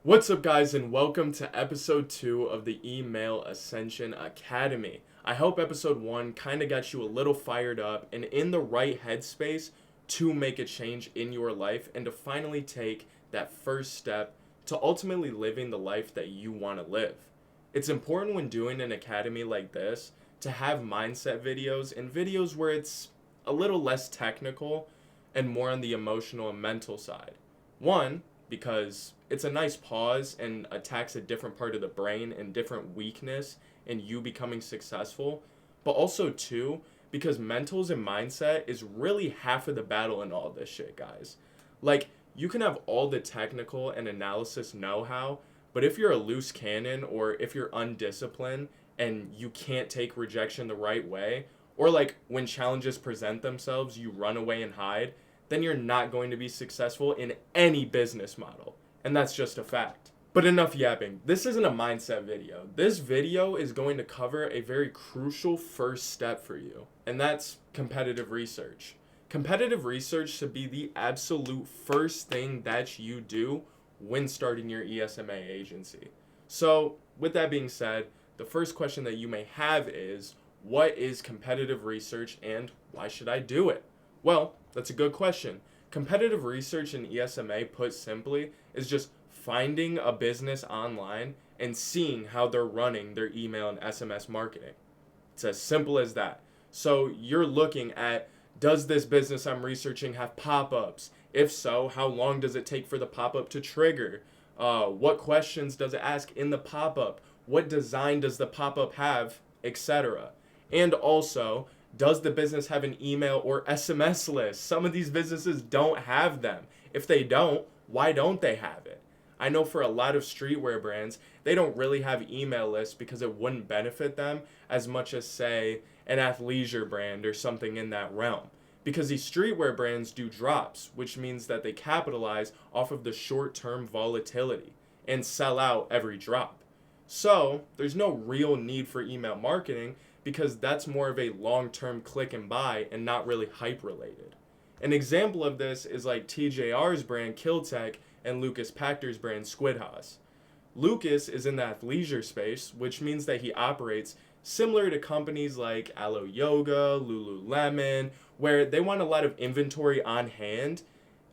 What's up, guys, and welcome to episode 2 of the Email Ascension Academy. I hope episode 1 kind of got you a little fired up and in the right headspace to make a change in your life and to finally take that first step to ultimately living the life that you want to live. It's important when doing an academy like this to have mindset videos and videos where it's a little less technical and more on the emotional and mental side. One, because it's a nice pause and attacks a different part of the brain and different weakness in you becoming successful. But also, two, because mentals and mindset is really half of the battle in all this shit, guys. Like, you can have all the technical and analysis know-how, but if you're a loose cannon or if you're undisciplined and you can't take rejection the right way, or like when challenges present themselves, you run away and hide, then you're not going to be successful in any business model. And that's just a fact. But enough yapping. This isn't a mindset video. This video is going to cover a very crucial first step for you, and that's competitive research. Competitive research should be the absolute first thing that you do when starting your ESMA agency. So, with that being said, the first question that you may have is, what is competitive research and why should I do it? Well, that's a good question. Competitive research in ESMA, put simply, is just finding a business online and seeing how they're running their email and SMS marketing. It's as simple as that. So you're looking at, does this business I'm researching have pop-ups? If so, how long does it take for the pop-up to trigger? What questions does it ask in the pop-up? What design does the pop-up have, etc. And also, does the business have an email or SMS list? Some of these businesses don't have them. If they don't, why don't they have it? I know for a lot of streetwear brands, they don't really have email lists because it wouldn't benefit them as much as, say, an athleisure brand or something in that realm. Because these streetwear brands do drops, which means that they capitalize off of the short-term volatility and sell out every drop. So, there's no real need for email marketing because that's more of a long-term click and buy and not really hype related. An example of this is like TJR's brand Kiltech and Lucas Pactor's brand Squidhaus. Lucas is in the athleisure space, which means that he operates similar to companies like Alo Yoga, Lululemon, where they want a lot of inventory on hand,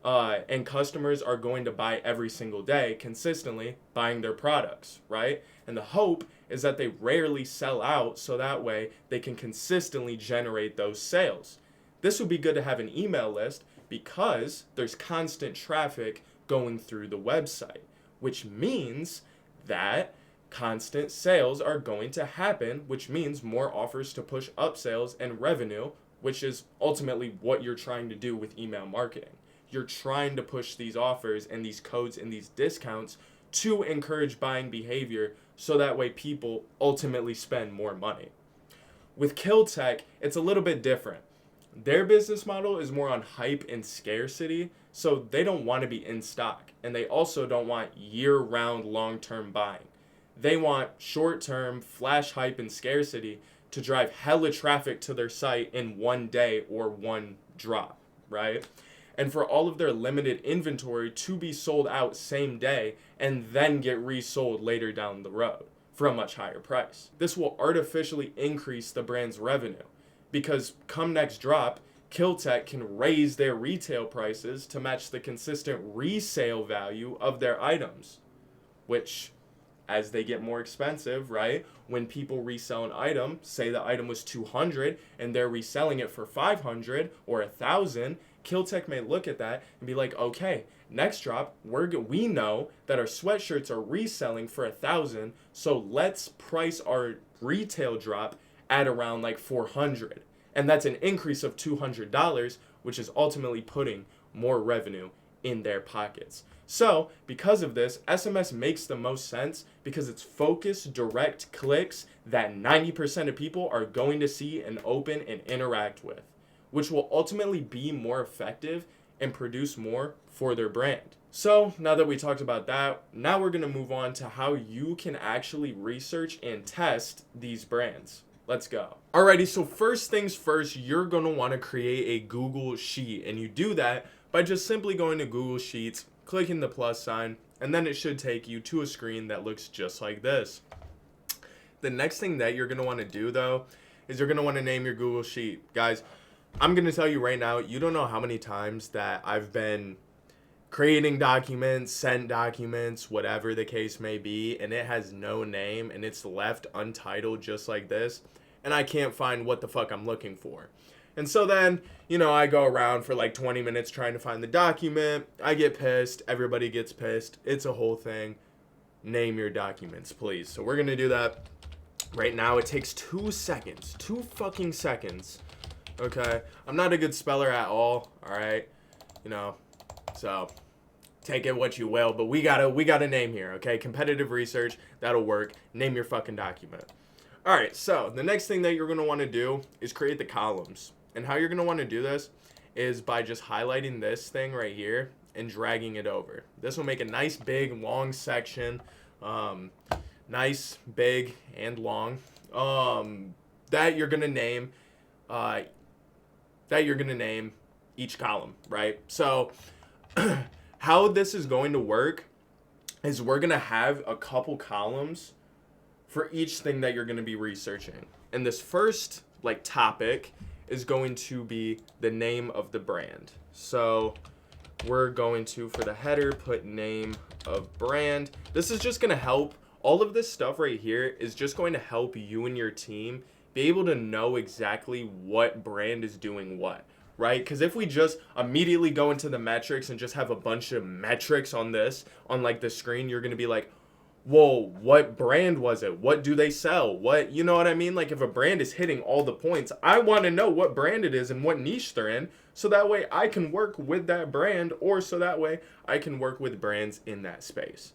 and customers are going to buy every single day, consistently buying their products, right? And the hope is that they rarely sell out so that way they can consistently generate those sales. This would be good to have an email list because there's constant traffic going through the website, which means that constant sales are going to happen, which means more offers to push up sales and revenue, which is ultimately what you're trying to do with email marketing. You're trying to push these offers and these codes and these discounts to encourage buying behavior so that way people ultimately spend more money. With Kiltech, it's a little bit different. Their business model is more on hype and scarcity, so they don't want to be in stock, and they also don't want year-round long-term buying. They want short-term flash hype and scarcity to drive hella traffic to their site in one day or one drop, right? And for all of their limited inventory to be sold out same day and then get resold later down the road for a much higher price. This will artificially increase the brand's revenue because come next drop, Kiltech can raise their retail prices to match the consistent resale value of their items, which as they get more expensive, right? When people resell an item, say the item was 200 and they're reselling it for 500 or 1,000, Kiltech may look at that and be like, okay, next drop, we know that our sweatshirts are reselling for 1,000, so let's price our retail drop at around like 400. And that's an increase of $200, which is ultimately putting more revenue in their pockets. So, because of this, SMS makes the most sense because it's focused, direct clicks that 90% of people are going to see and open and interact with, which will ultimately be more effective and produce more for their brand. So, now that we talked about that, now we're going to move on to how you can actually research and test these brands. Let's go. Alrighty, so first things first, you're going to want to create a Google Sheet, and you do that by just simply going to Google Sheets, clicking the plus sign, and then it should take you to a screen that looks just like this. The next thing that you're going to want to do, though, is you're going to want to name your Google Sheet. Guys, I'm going to tell you right now, you don't know how many times that I've been creating documents, sent documents, whatever the case may be, and it has no name, and it's left untitled just like this, and I can't find what the fuck I'm looking for. And so then, I go around for like 20 minutes trying to find the document. I get pissed. Everybody gets pissed. It's a whole thing. Name your documents, please. So we're going to do that right now. It takes 2 seconds. 2 fucking seconds. Okay? I'm not a good speller at all. All right? So take it what you will. But we got a name here. Okay? Competitive research. That'll work. Name your fucking document. All right. So the next thing that you're going to want to do is create the columns. And how you're going to want to do this is by just highlighting this thing right here and dragging it over. This will make a nice, big, long section. Nice, big, and long. That you're going to name each column, right? So how this is going to work is we're going to have a couple columns for each thing that you're going to be researching. And this first topic is going to be the name of the brand. So we're going to, for the header, put name of brand. This is just going to help. All of this stuff right here is just going to help you and your team be able to know exactly what brand is doing what, right? Because if we just immediately go into the metrics and just have a bunch of metrics on this, on the screen, you're going to be like, whoa, what brand was it? What do they sell? What, you know what I mean? If a brand is hitting all the points, I want to know what brand it is and what niche they're in, so that way I can work with that brand, or so that way I can work with brands in that space.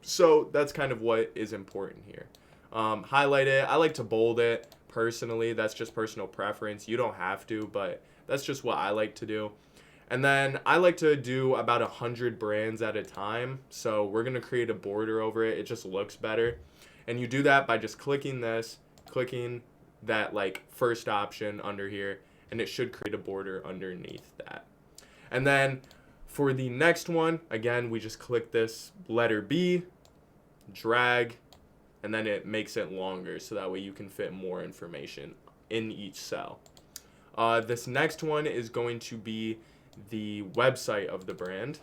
So that's kind of what is important here. Highlight it. I like to bold it personally. That's just personal preference. You don't have to, but that's just what I like to do. And then I like to do about 100 brands at a time. So we're going to create a border over it. It just looks better. And you do that by just clicking this, clicking that first option under here, and it should create a border underneath that. And then for the next one, again, we just click this letter B, drag, and then it makes it longer so that way you can fit more information in each cell. This next one is going to be the website of the brand.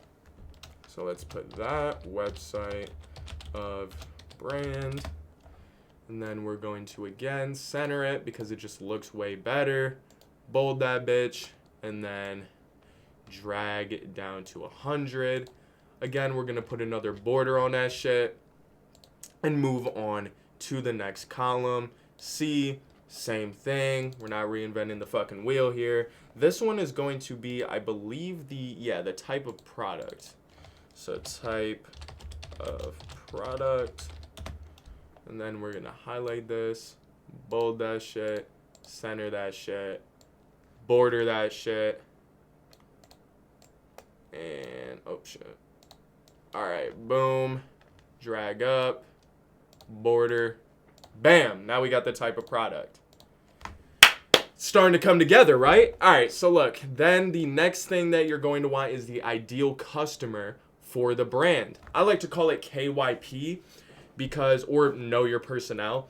So let's put that, website of brand. And then we're going to, again, center it because it just looks way better. Bold that bitch. And then drag it down to 100. Again, we're going to put another border on that shit. And move on to the next column. C, same thing. We're not reinventing the fucking wheel here. This one is going to be, I believe, the type of product. So type of product. And then we're going to highlight this, bold that shit, center that shit, border that shit, and, oh shit. All right, boom, drag up, border, bam. Now we got the type of product. Starting to come together, right? All right, so look, then the next thing that you're going to want is the ideal customer for the brand. I like to call it KYP because, or know your personnel.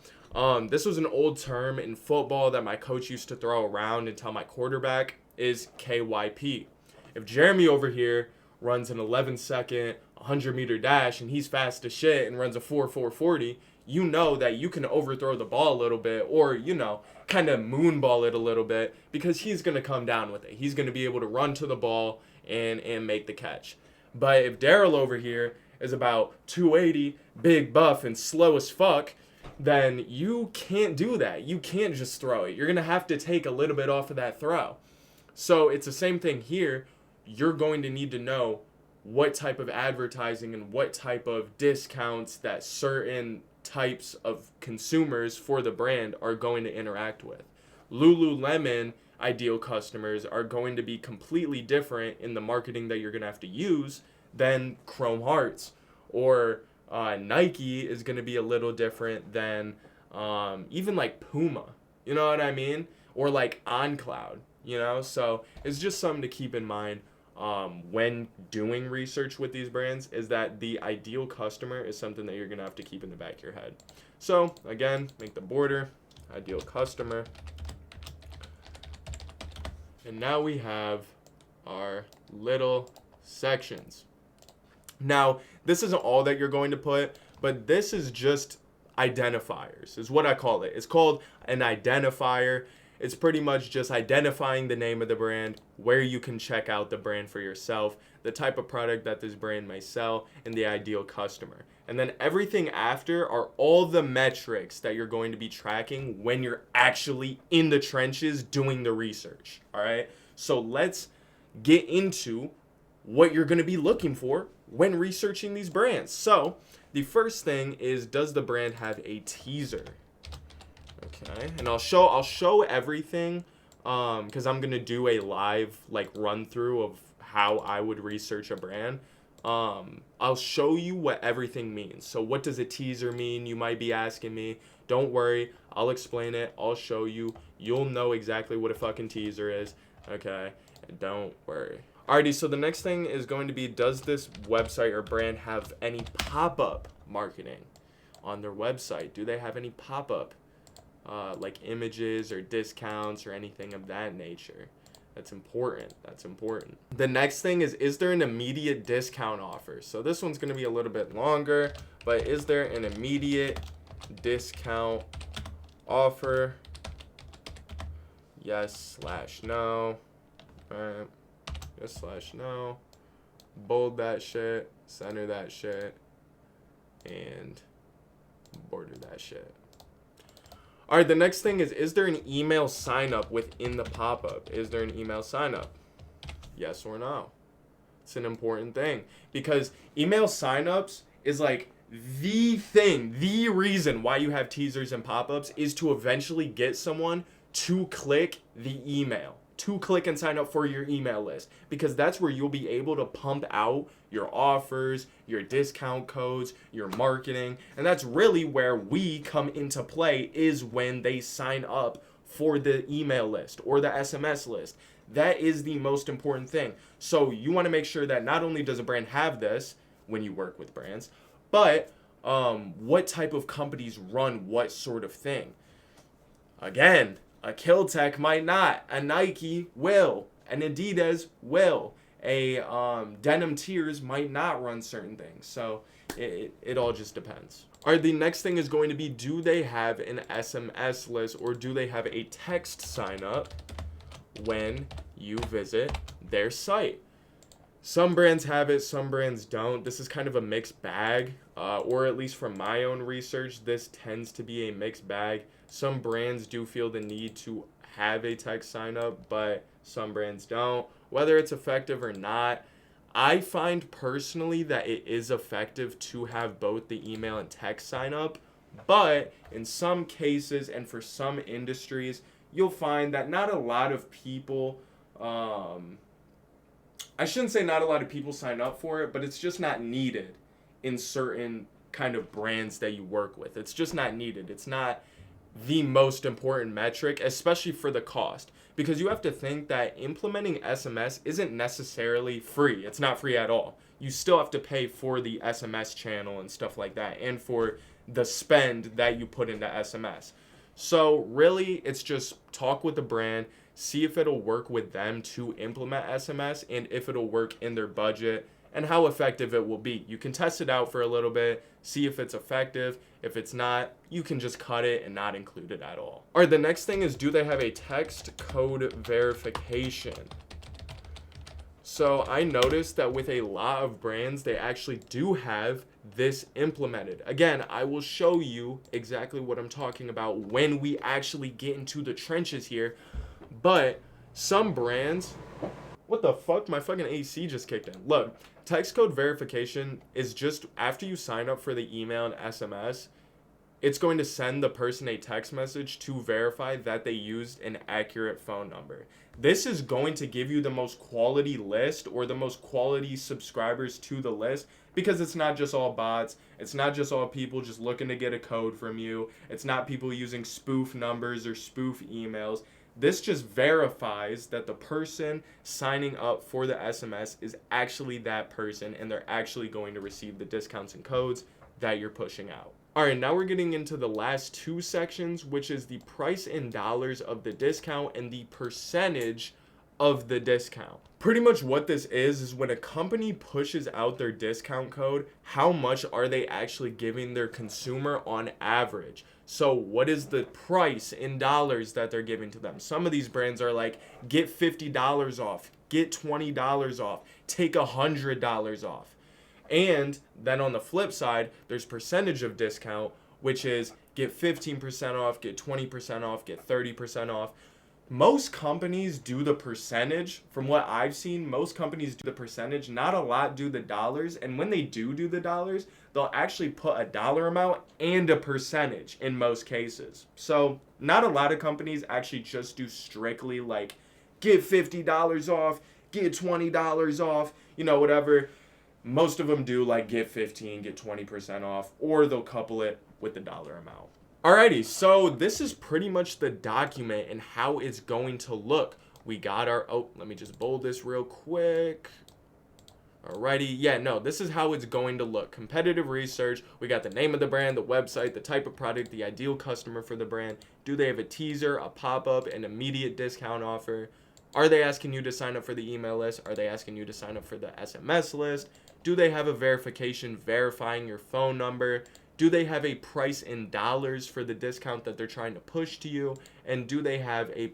This was an old term in football that my coach used to throw around and tell my quarterback is KYP. If Jeremy over here runs an 11-second 100-meter dash and he's fast as shit and runs a 4.40, you know that you can overthrow the ball a little bit, or, kind of moonball it a little bit, because he's going to come down with it. He's going to be able to run to the ball and make the catch. But if Daryl over here is about 280, big buff, and slow as fuck, then you can't do that. You can't just throw it. You're going to have to take a little bit off of that throw. So it's the same thing here. You're going to need to know what type of advertising and what type of discounts that certain types of consumers for the brand are going to interact with. Lululemon ideal customers are going to be completely different in the marketing that you're going to have to use than Chrome Hearts, or Nike is going to be a little different than even Puma, you know what I mean? Or OnCloud, so it's just something to keep in mind. when doing research with these brands is that the ideal customer is something that you're going to have to keep in the back of your head. So again, make the border, ideal customer. And now we have our little sections. Now, this isn't all that you're going to put, but this is just identifiers, is what I call it. It's called an identifier. It's pretty much just identifying the name of the brand, where you can check out the brand for yourself, the type of product that this brand may sell, and the ideal customer. And then everything after are all the metrics that you're going to be tracking when you're actually in the trenches doing the research. All right? So let's get into what you're going to be looking for when researching these brands. So the first thing is, does the brand have a teaser? Okay, and I'll show everything because I'm gonna do a live run through of how I would research a brand. I'll show you what everything means. So what does a teaser mean? You might be asking me. Don't worry, I'll explain it. I'll show you. You'll know exactly what a fucking teaser is. Okay, don't worry. Alrighty, so the next thing is going to be, does this website or brand have any pop-up marketing on their website? Do they have any pop-up like images or discounts or anything of that nature? That's important. That's important. The next thing is there an immediate discount offer? So this one's going to be a little bit longer, but is there an immediate discount offer? Yes/no. Alright. Yes/no. Bold that shit, center that shit, and border that shit. Alright, the next thing is there an email sign up within the pop-up? Is there an email sign up? Yes or no? It's an important thing because email sign-ups is like the reason why you have teasers and pop-ups is to eventually get someone to click the email, to click and sign up for your email list, because that's where you'll be able to pump out your offers, your discount codes, your marketing, and that's really where we come into play, is when they sign up for the email list or the SMS list. That is the most important thing. So you want to make sure that not only does a brand have this when you work with brands, but what type of companies run what sort of thing. Again, a Kiltech might not. A Nike will. An Adidas will. A Denim Tears might not run certain things. So it all just depends. All right, the next thing is going to be, do they have an SMS list or do they have a text sign up when you visit their site? Some brands have it, some brands don't. This is kind of a mixed bag, or at least from my own research, this tends to be a mixed bag. Some brands do feel the need to have a text sign up, but some brands don't. Whether it's effective or not, I find personally that it is effective to have both the email and text sign up, but in some cases and for some industries, you'll find that not a lot of people, I shouldn't say not a lot of people sign up for it, but it's just not needed in certain kind of brands that you work with. It's just not needed. It's not the most important metric, especially for the cost, because you have to think that implementing SMS isn't necessarily free. It's not free at all. You still have to pay for the SMS channel and stuff like that, and for the spend that you put into SMS. So really, it's just talk with the brand, see if it'll work with them to implement SMS, and if it'll work in their budget, and how effective it will be. You can test it out for a little bit, see if it's effective. If it's not, you can just cut it and not include it at all. All right, the next thing is, do they have a text code verification? So I noticed that with a lot of brands, they actually do have this implemented. Again, I will show you exactly what I'm talking about when we actually get into the trenches here. But some brands, what the fuck? My fucking AC just kicked in. Look, text code verification is just after you sign up for the email and SMS, it's going to send the person a text message to verify that they used an accurate phone number. This is going to give you the most quality list or the most quality subscribers to the list, because it's not just all bots. It's not just all people just looking to get a code from you. It's not people using spoof numbers or spoof emails. This just verifies that the person signing up for the SMS is actually that person and they're actually going to receive the discounts and codes that you're pushing out. All right, now we're getting into the last two sections, which is the price in dollars of the discount and the percentage of the discount. Pretty much what this is when a company pushes out their discount code, how much are they actually giving their consumer on average? So what is the price in dollars that they're giving to them? Some of these brands are like, get $50 off, get $20 off, take $100 off. And then on the flip side, there's percentage of discount, which is get 15% off, get 20% off, get 30% off. Most companies do the percentage. From what I've seen, most companies do the percentage. Not a lot do the dollars. And when they do the dollars, they'll actually put a dollar amount and a percentage in most cases. So not a lot of companies actually just do strictly like get $50 off, get $20 off, whatever. Most of them do like get 15, get 20% off, or they'll couple it with the dollar amount. Alrighty, so this is pretty much the document and how it's going to look. We got our, let me just bold this real quick. Alrighty, this is how it's going to look. Competitive research, we got the name of the brand, the website, the type of product, the ideal customer for the brand. Do they have a teaser, a pop-up, an immediate discount offer? Are they asking you to sign up for the email list? Are they asking you to sign up for the SMS list? Do they have a verification verifying your phone number? Do they have a price in dollars for the discount that they're trying to push to you? And do they have a,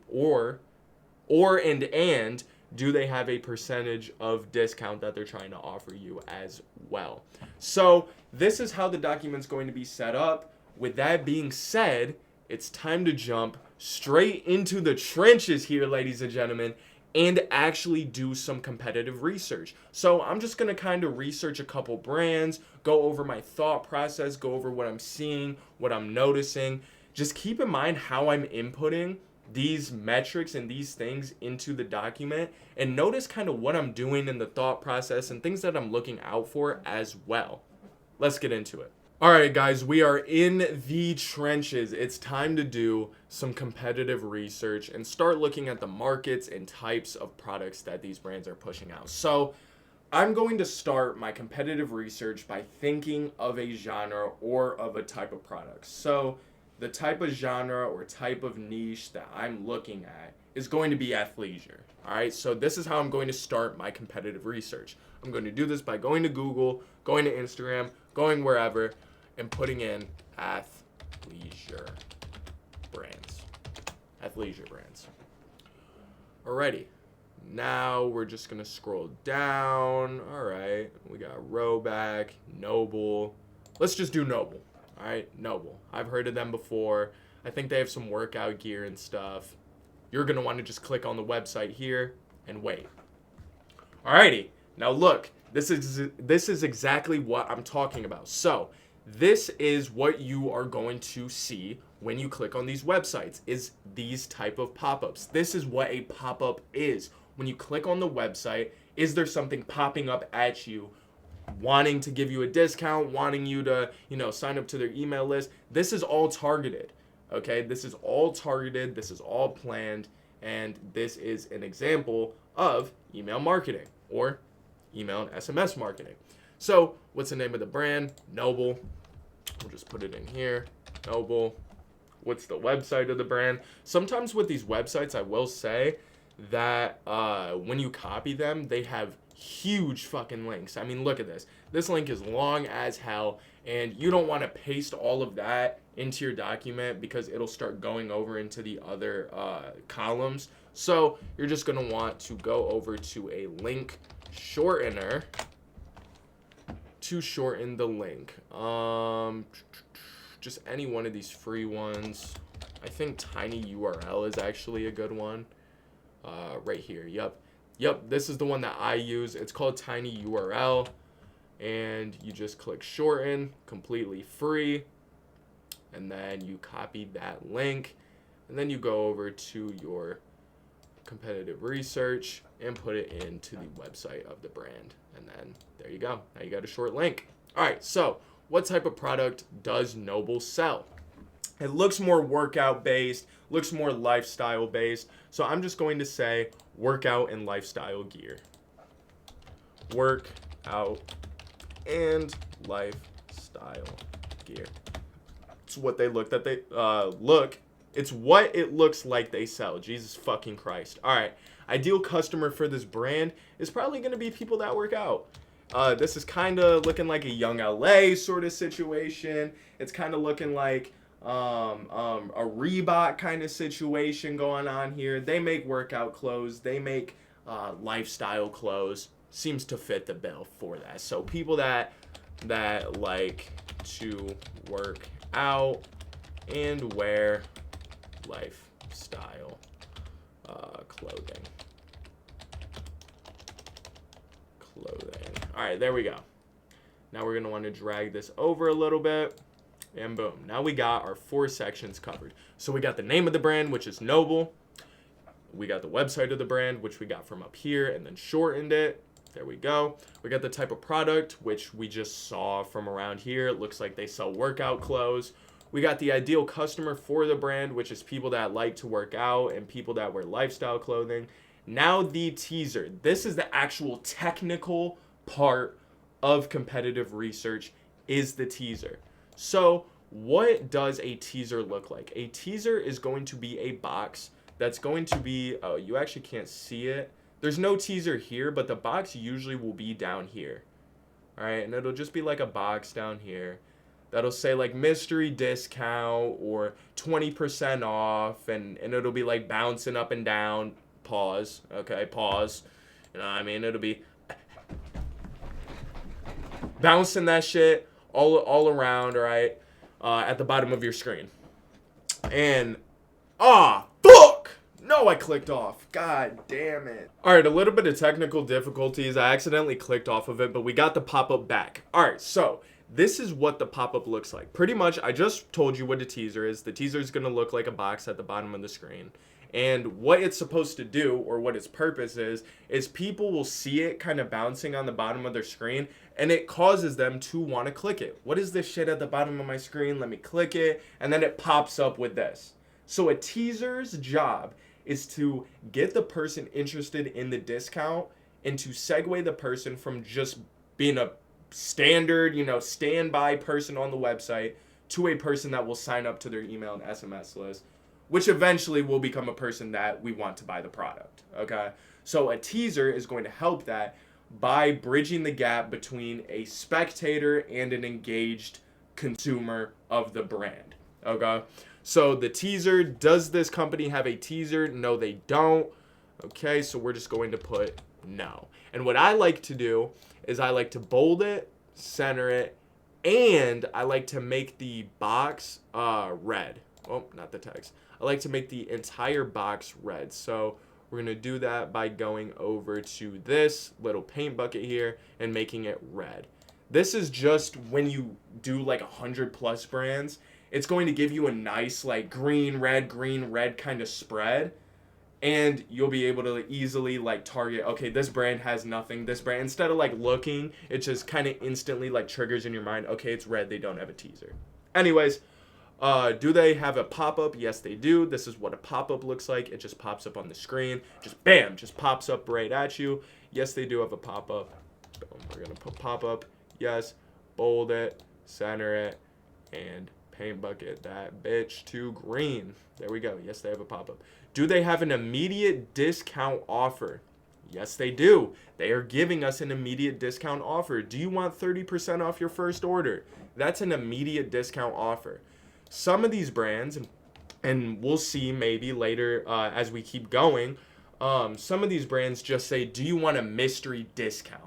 do they have a percentage of discount that they're trying to offer you as well? So this is how the document's going to be set up. With that being said, it's time to jump straight into the trenches here, ladies and gentlemen, and actually do some competitive research. So I'm just going to kind of research a couple brands, go over my thought process, go over what I'm seeing, what I'm noticing. Just keep in mind how I'm inputting these metrics and these things into the document, and notice kind of what I'm doing in the thought process and things that I'm looking out for as well. Let's get into it. All right, guys, we are in the trenches. It's time to do some competitive research and start looking at the markets and types of products that these brands are pushing out. So I'm going to start my competitive research by thinking of a genre or of a type of product. So the type of genre or type of niche that I'm looking at is going to be athleisure. All right, so this is how I'm going to start my competitive research. I'm going to do this by going to Google, going to Instagram, going wherever, and putting in athleisure brands. Athleisure brands. Alrighty. Now we're just going to scroll down. Alright. We got Rhoback, Noble. Let's just do Noble. Alright, Noble. I've heard of them before. I think they have some workout gear and stuff. You're going to want to just click on the website here and wait. Alrighty. Now look. This is exactly what I'm talking about. So this is what you are going to see when you click on these websites, is these type of pop-ups. This is what a pop-up is. When you click on the website, is there something popping up at you wanting to give you a discount, wanting you to, sign up to their email list? This is all targeted, okay? This is all targeted. This is all planned. And this is an example of email marketing or email and SMS marketing. So what's the name of the brand? Noble. We'll just put it in here. Noble. What's the website of the brand? Sometimes with these websites, I will say that when you copy them, they have huge fucking links. I mean, look at this. This link is long as hell, and you don't want to paste all of that into your document because it'll start going over into the other columns. So you're just going to want to go over to a link shortener to shorten the link. Just any one of these free ones. I think tinyurl is actually a good one. Right here. Yep, this is the one that I use. It's called tinyurl, and you just click shorten, completely free, and then you copy that link, and then you go over to your competitive research and put it into the website of the brand, and then there you go. Now you got a short link. All right, so what type of product does Noble sell? It looks more workout based, looks more lifestyle based. So I'm just going to say workout and lifestyle gear. Workout and lifestyle gear. It's what they look look. It's what it looks like they sell. Jesus fucking Christ. All right. Ideal customer for this brand is probably going to be people that work out. This is kind of looking like a Young LA sort of situation. It's kind of looking like a Reebok kind of situation going on here. They make workout clothes. They make lifestyle clothes. Seems to fit the bill for that. So people that like to work out and wear lifestyle clothing. All right, there we go. Now we're going to want to drag this over a little bit. And boom. Now we got our 4 sections covered. So we got the name of the brand, which is Noble. We got the website of the brand, which we got from up here and then shortened it. There we go. We got the type of product, which we just saw from around here. It looks like they sell workout clothes. We got the ideal customer for the brand, which is people that like to work out and people that wear lifestyle clothing. Now the teaser. This is the actual technical part of competitive research, is the teaser. So what does a teaser look like? A teaser is going to be a box that's going to be, oh, you actually can't see it. There's no teaser here, but the box usually will be down here. All right, and it'll just be like a box down here that'll say like mystery discount or 20% off, and it'll be like bouncing up and down. Pause. Okay, pause. You know what I mean? It'll be bouncing that shit all around, all right, at the bottom of your screen. And, fuck! No, I clicked off. God damn it. All right, a little bit of technical difficulties. I accidentally clicked off of it, but we got the pop-up back. All right, so this is what the pop-up looks like. Pretty much, I just told you what a teaser is. The teaser is going to look like a box at the bottom of the screen. And what it's supposed to do, or what its purpose is people will see it kind of bouncing on the bottom of their screen, and it causes them to want to click it. What is this shit at the bottom of my screen? Let me click it, and then it pops up with this. So a teaser's job is to get the person interested in the discount and to segue the person from just being a standard, standby person on the website to a person that will sign up to their email and SMS list, which eventually will become a person that we want to buy the product, okay? So a teaser is going to help that by bridging the gap between a spectator and an engaged consumer of the brand, okay? So the teaser, does this company have a teaser? No, they don't. Okay, so we're just going to put no. And what I like to do is I like to bold it, center it, and I like to make the box red. Oh, not the text. I like to make the entire box red. So we're going to do that by going over to this little paint bucket here and making it red. This is just when you do like 100+ brands, it's going to give you a nice like green, red kind of spread. And you'll be able to easily like target, okay, this brand has nothing. This brand, instead of like looking, it just kind of instantly like triggers in your mind, okay, it's red, they don't have a teaser. Anyways, do they have a pop-up? Yes, they do. This is what a pop-up looks like. It just pops up on the screen. Just bam, just pops up right at you. Yes, they do have a pop-up. We're going to put pop-up. Yes, bold it, center it, and paint bucket that bitch to green. There we go. Yes, they have a pop-up. Do they have an immediate discount offer? Yes, they do. They are giving us an immediate discount offer. Do you want 30% off your first order? That's an immediate discount offer. Some of these brands, and we'll see maybe later as we keep going, some of these brands just say, do you want a mystery discount?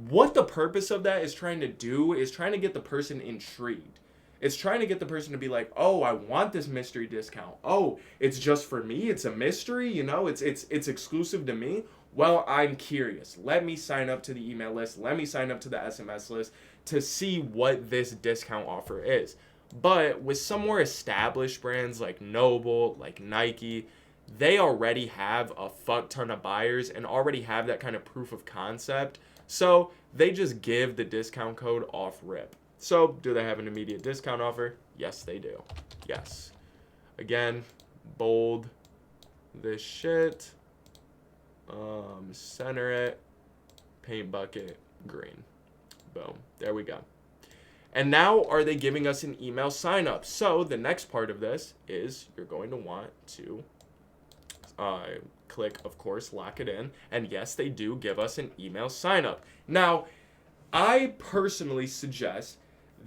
What the purpose of that is trying to do is trying to get the person intrigued. It's trying to get the person to be like, oh, I want this mystery discount. Oh, it's just for me. It's a mystery, it's exclusive to me. Well, I'm curious. Let me sign up to the email list. Let me sign up to the SMS list to see what this discount offer is. But with some more established brands like Noble, like Nike, they already have a fuck ton of buyers and already have that kind of proof of concept. So they just give the discount code off rip. So do they have an immediate discount offer? Yes, they do. Yes. Again, bold this shit. Center it. Paint bucket, green. Boom. There we go. And now are they giving us an email sign up? So the next part of this is you're going to want to click, of course, lock it in. And yes, they do give us an email sign up. Now, I personally suggest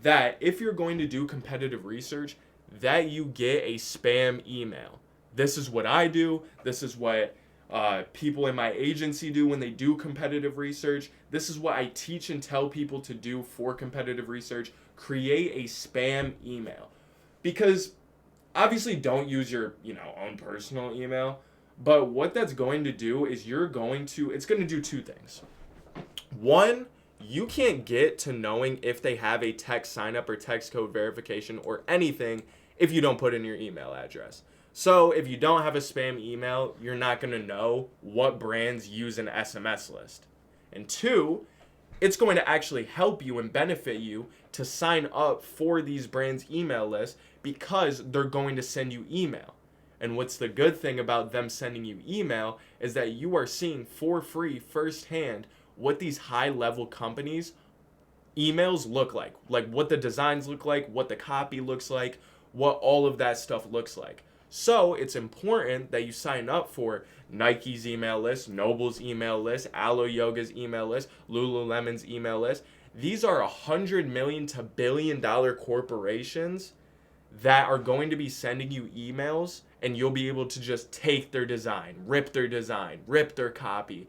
that if you're going to do competitive research, that you get a spam email. This is what I do. This is what people in my agency do when they do competitive research. This is what I teach and tell people to do for competitive research. Create a spam email. Because obviously don't use your, own personal email. But what that's going to do is it's going to do two things. One, you can't get to knowing if they have a text sign up or text code verification or anything if you don't put in your email address. So if you don't have a spam email, you're not going to know what brands use an SMS list. And two, it's going to actually help you and benefit you to sign up for these brands' email lists because they're going to send you email. And what's the good thing about them sending you email is that you are seeing for free firsthand what these high-level companies' emails look like what the designs look like, what the copy looks like, what all of that stuff looks like. So it's important that you sign up for Nike's email list, Noble's email list, Alo Yoga's email list, Lululemon's email list. These are $100 million to $1 billion corporations that are going to be sending you emails, and you'll be able to just take their design, rip their copy,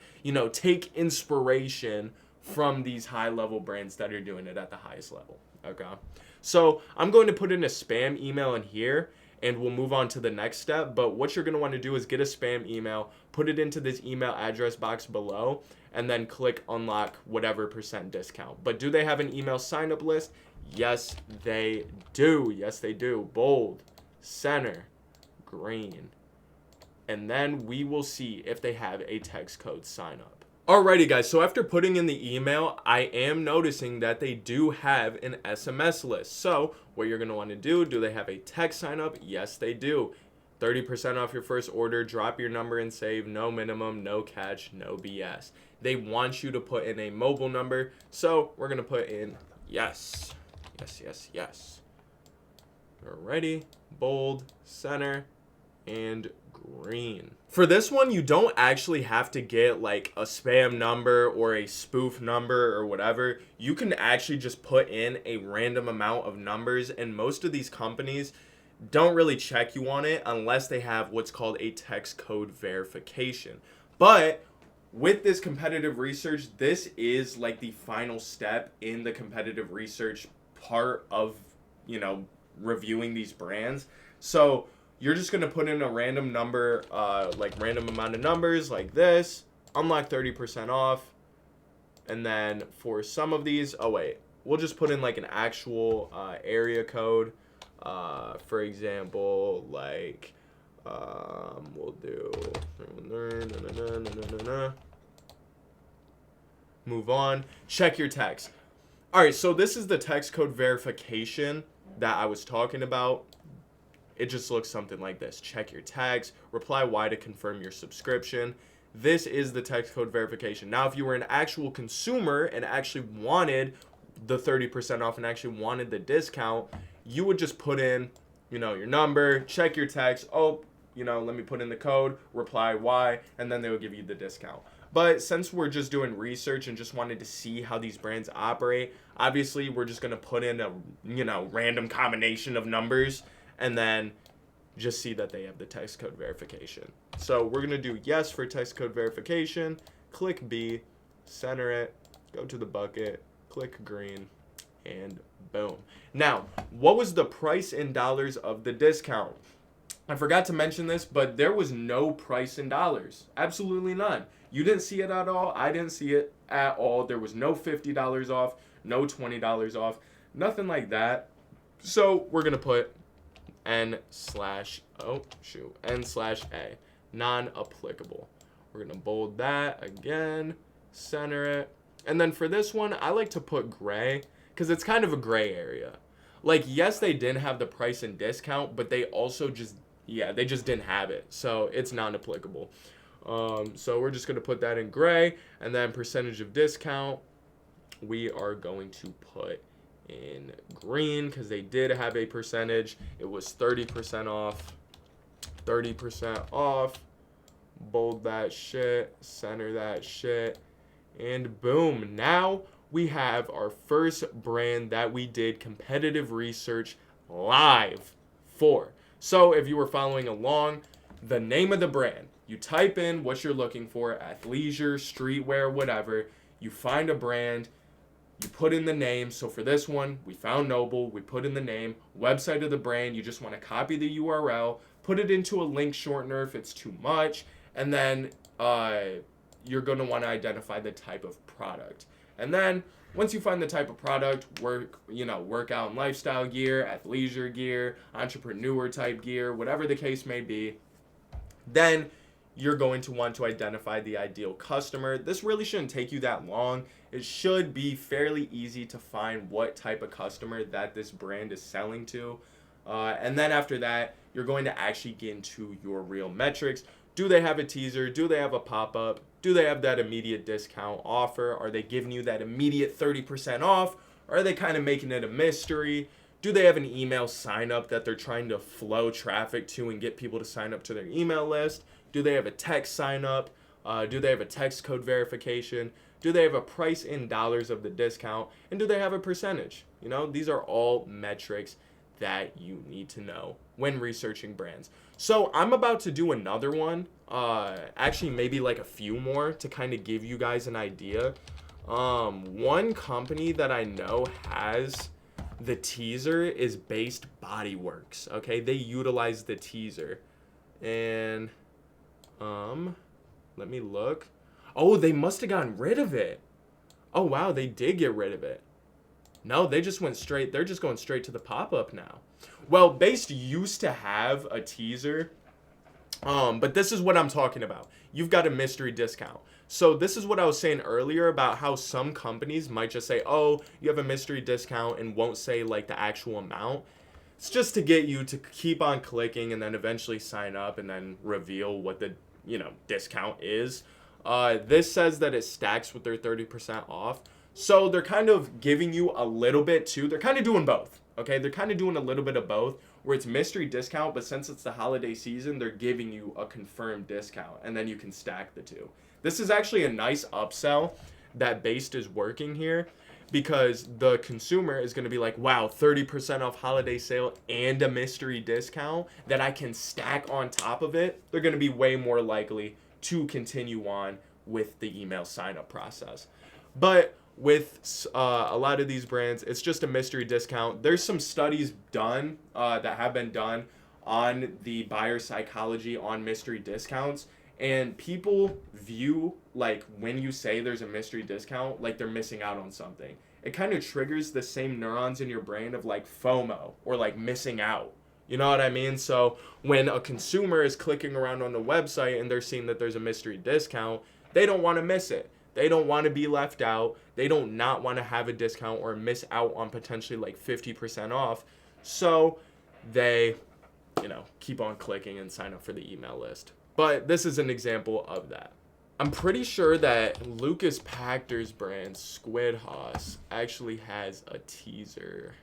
take inspiration from these high-level brands that are doing it at the highest level, okay? So I'm going to put in a spam email in here, and we'll move on to the next step. But what you're going to want to do is get a spam email, put it into this email address box below, and then click unlock whatever % discount. But do they have an email sign-up list? Yes, they do. Yes, they do. Bold, center, green. And then we will see if they have a text code sign-up. Alrighty guys, so after putting in the email, I am noticing that they do have an SMS list. So what you're going to want to do they have a text sign up? Yes, they do. 30% off your first order, drop your number and save, no minimum, no catch, no BS. They want you to put in a mobile number, so we're going to put in yes. Yes. Alrighty, bold, center, and green. For this one, you don't actually have to get like a spam number or a spoof number or whatever. You can actually just put in a random amount of numbers, and most of these companies don't really check you on it unless they have what's called a text code verification. But with this competitive research, this is like the final step in the competitive research part of, reviewing these brands. So you're just going to put in a random number, random amount of numbers like this, unlock 30% off. And then for some of these, we'll just put in like an actual area code. For example, we'll do, move on, check your text. All right, so this is the text code verification that I was talking about. It just looks something like this. Check your tags, reply Y to confirm your subscription. This is the text code verification. Now, if you were an actual consumer and actually wanted the 30% off and actually wanted the discount, you would just put in, your number, check your text. Let me put in the code, reply Y, and then they will give you the discount. But since we're just doing research and just wanted to see how these brands operate, obviously we're just going to put in a, random combination of numbers and then just see that they have the text code verification. So we're going to do yes for text code verification, click B, center it, go to the bucket, click green, and boom. Now, what was the price in dollars of the discount? I forgot to mention this, but there was no price in dollars. Absolutely none. You didn't see it at all. I didn't see it at all. There was no $50 off, no $20 off, nothing like that. So we're going to put N/A, non-applicable. We're going to bold that again, center it. And then for this one, I like to put gray because it's kind of a gray area. Like, yes, they didn't have the price and discount, but they also they just didn't have it. So it's non-applicable. So we're just going to put that in gray. And then percentage of discount, we are going to put in green because they did have a percentage. It was 30% off. 30% off. Bold that shit. Center that shit. And boom. Now we have our first brand that we did competitive research live for. So if you were following along, the name of the brand, you type in what you're looking for, athleisure, streetwear, whatever. You find a brand, you put in the name. So for this one, we found Noble. We put in the name, website of the brand. You just want to copy the URL, put it into a link shortener if it's too much, and then you're going to want to identify the type of product. And then once you find the type of product, workout and lifestyle gear, athleisure gear, entrepreneur type gear, whatever the case may be, then you're going to want to identify the ideal customer. This really shouldn't take you that long. It should be fairly easy to find what type of customer that this brand is selling to. And then after that, you're going to actually get into your real metrics. Do they have a teaser? Do they have a pop-up? Do they have that immediate discount offer? Are they giving you that immediate 30% off? Or are they kind of making it a mystery? Do they have an email sign up that they're trying to flow traffic to and get people to sign up to their email list? Do they have a text sign up? Do they have a text code verification? Do they have a price in dollars of the discount? And do they have a percentage? These are all metrics that you need to know when researching brands. So I'm about to do another one, actually maybe like a few more to kind of give you guys an idea. One company that I know has the teaser is Based Body Works. Okay, they utilize the teaser. And let me look. Oh, they must have gotten rid of it. Oh wow, they did get rid of it. No, they're just going straight to the pop-up now. Well, Based used to have a teaser, but this is what I'm talking about. You've got a mystery discount. So this is what I was saying earlier about how some companies might just say, oh, you have a mystery discount and won't say like the actual amount. It's just to get you to keep on clicking and then eventually sign up and then reveal what the, discount is. This says that it stacks with their 30% off. So they're kind of giving you a little bit too. They're kind of doing both. Okay, they're kind of doing a little bit of both where it's mystery discount, but since it's the holiday season, they're giving you a confirmed discount and then you can stack the two. This is actually a nice upsell that Based is working here because the consumer is going to be like, wow, 30% off holiday sale and a mystery discount that I can stack on top of it. They're going to be way more likely to continue on with the email sign up process. But with a lot of these brands, it's just a mystery discount. There's some studies done that have been done on the buyer psychology on mystery discounts. And people view, like, when you say there's a mystery discount, like they're missing out on something. It kind of triggers the same neurons in your brain of, like, FOMO or, like, missing out. You know what I mean? So when a consumer is clicking around on the website and they're seeing that there's a mystery discount, they don't want to miss it. They don't want to be left out. They don't not want to have a discount or miss out on potentially like 50% off. So they, keep on clicking and sign up for the email list. But this is an example of that. I'm pretty sure that Lucas Pactor's brand, Squid Hoss, actually has a teaser,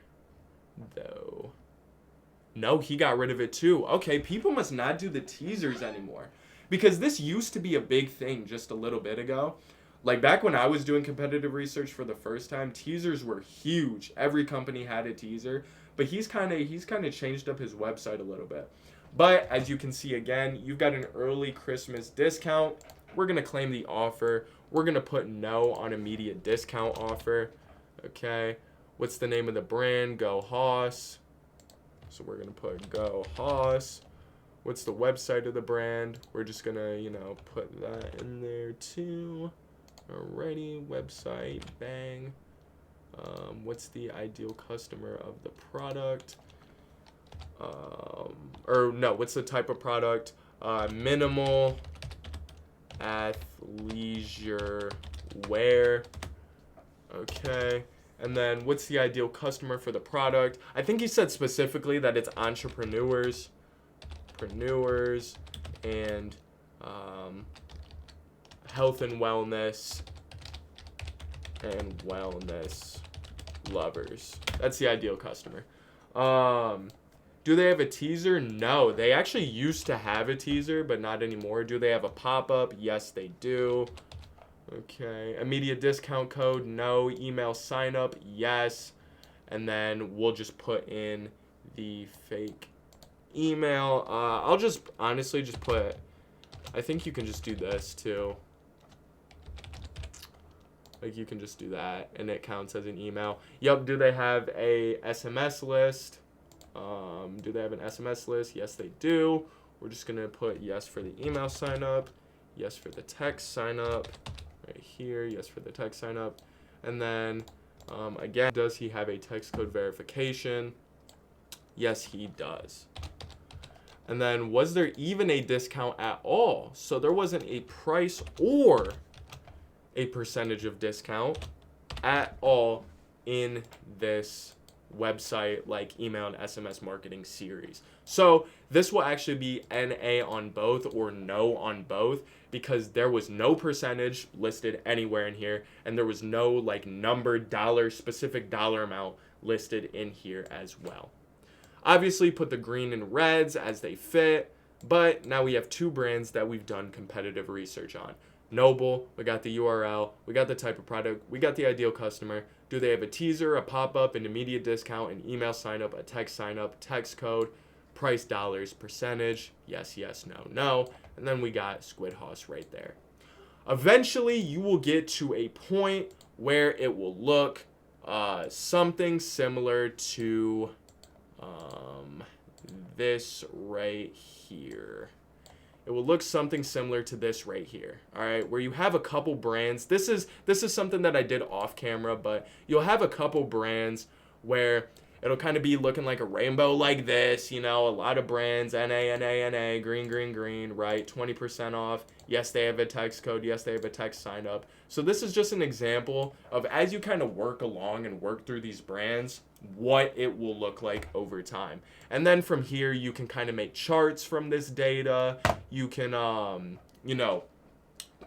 though. No, he got rid of it too. Okay, people must not do the teasers anymore. Because this used to be a big thing just a little bit ago. Like back when I was doing competitive research for the first time, teasers were huge. Every company had a teaser, but he's kind of changed up his website a little bit. But as you can see again, you've got an early Christmas discount. We're going to claim the offer. We're going to put no on immediate discount offer. Okay. What's the name of the brand? Go Hoss. So we're going to put Go Hoss. What's the website of the brand? We're just going to, put that in there too. Alrighty, website, bang. What's the ideal customer of the product? What's the type of product? Minimal athleisure wear. Okay. And then what's the ideal customer for the product? I think he said specifically that it's entrepreneurs, and health and wellness lovers. That's the ideal customer. Do they have a teaser? No, they actually used to have a teaser, but not anymore. Do they have a pop-up? Yes, they do. Okay, immediate discount code? No. Email sign up? Yes. And then we'll just put in the fake email. I'll just honestly just put, I think you can just do this too. Like you can just do that and it counts as an email. Yep. Do they have a SMS list? Do they have an SMS list? Yes, they do. We're just going to put yes for the email sign up. Yes for the text sign up. Right here. Yes for the text sign up. And then, again, does he have a text code verification? Yes, he does. And then, was there even a discount at all? So there wasn't a price or a percentage of discount at all in this website like email and SMS marketing series. So this will actually be NA on both or no on both because there was no percentage listed anywhere in here and there was no like numbered specific dollar amount listed in here as well. Obviously put the green and reds as they fit, but now we have two brands that we've done competitive research on. Noble, we got the URL, we got the type of product, we got the ideal customer. Do they have a teaser, a pop-up, an immediate discount, an email sign-up, a text sign-up, text code, price dollars, percentage, yes, yes, no, no. And then we got Squid Hoss right there. Eventually, you will get to a point where it will look something similar to this right here. It will look something similar to this right here, all right, where you have a couple brands. This is something that I did off camera, but you'll have a couple brands where it'll kind of be looking like a rainbow like this, you know, a lot of brands, NA, green, right, 20% off. Yes, they have a text code. Yes, they have a text sign up. So this is just an example of as you kind of work along and work through these brands, what it will look like over time. And then from here, you can kind of make charts from this data. You can, you know,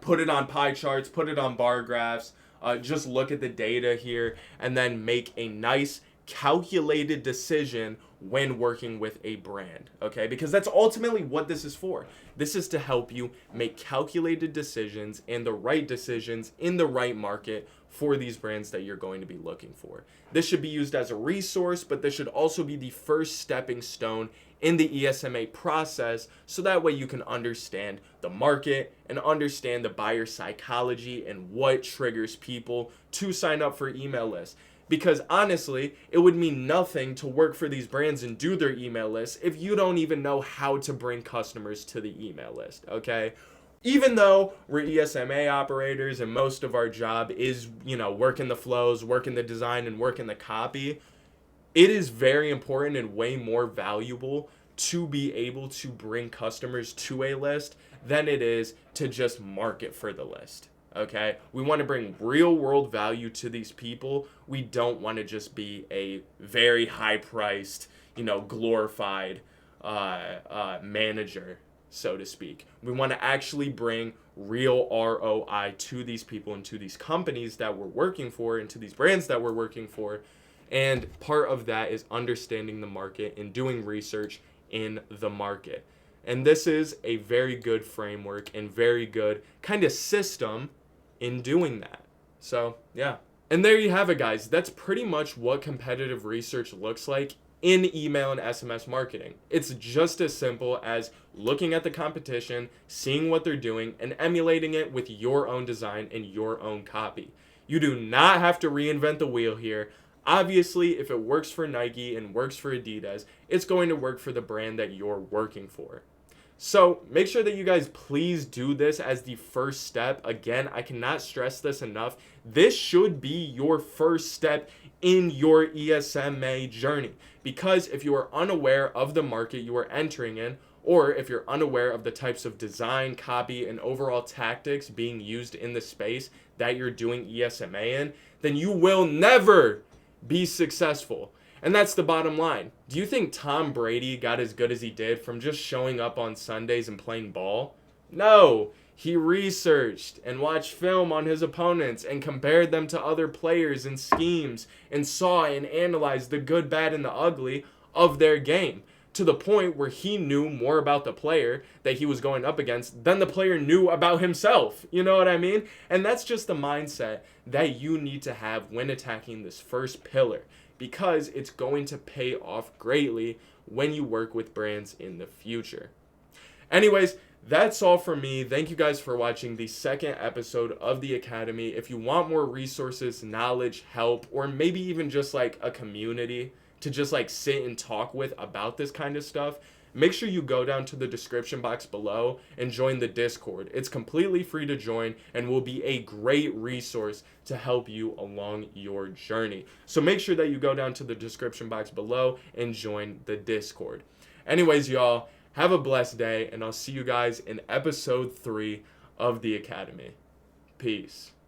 put it on pie charts, put it on bar graphs, just look at the data here and then make a nice calculated decision when working with a brand, okay? Because that's ultimately what this is for. This is to help you make calculated decisions and the right decisions in the right market for these brands that you're going to be looking for. This should be used as a resource, but this should also be the first stepping stone in the ESMA process, so that way you can understand the market and understand the buyer psychology and what triggers people to sign up for email lists. Because honestly, it would mean nothing to work for these brands and do their email lists if you don't even know how to bring customers to the email list, okay? Even though we're ESMA operators and most of our job is, you know, working the flows, working the design, and working the copy, it is very important and way more valuable to be able to bring customers to a list than it is to just market for the list. Okay, we want to bring real world value to these people. We don't want to just be a very high priced, you know, glorified manager, so to speak. We want to actually bring real ROI to these people and to these companies that we're working for and to these brands that we're working for. And part of that is understanding the market and doing research in the market. And this is a very good framework and very good kind of system in doing that. So, yeah. And there you have it, guys. That's pretty much what competitive research looks like in email and SMS marketing. It's just as simple as looking at the competition, seeing what they're doing, and emulating it with your own design and your own copy. You do not have to reinvent the wheel here. Obviously, if it works for Nike and works for Adidas, it's going to work for the brand that you're working for. So make sure that you guys please do this as the first step. Again, I cannot stress this enough. This should be your first step in your ESMA journey, because if you are unaware of the market you are entering in, or if you're unaware of the types of design, copy, and overall tactics being used in the space, that you're doing ESMA in, then you will never be successful. And that's the bottom line. Do you think Tom Brady got as good as he did from just showing up on Sundays and playing ball? No. He researched and watched film on his opponents and compared them to other players and schemes and saw and analyzed the good, bad, and the ugly of their game, to the point where he knew more about the player that he was going up against than the player knew about himself. You know what I mean? And that's just the mindset that you need to have when attacking this first pillar, because it's going to pay off greatly when you work with brands in the future. Anyways, that's all for me. Thank you guys for watching the second episode of the Academy. If you want more resources, knowledge, help, or maybe even just like a community to just like sit and talk with about this kind of stuff, make sure you go down to the description box below and join the Discord. It's completely free to join and will be a great resource to help you along your journey. So make sure that you go down to the description box below and join the Discord. Anyways, y'all, have a blessed day, and I'll see you guys in episode 3 of the Academy. Peace.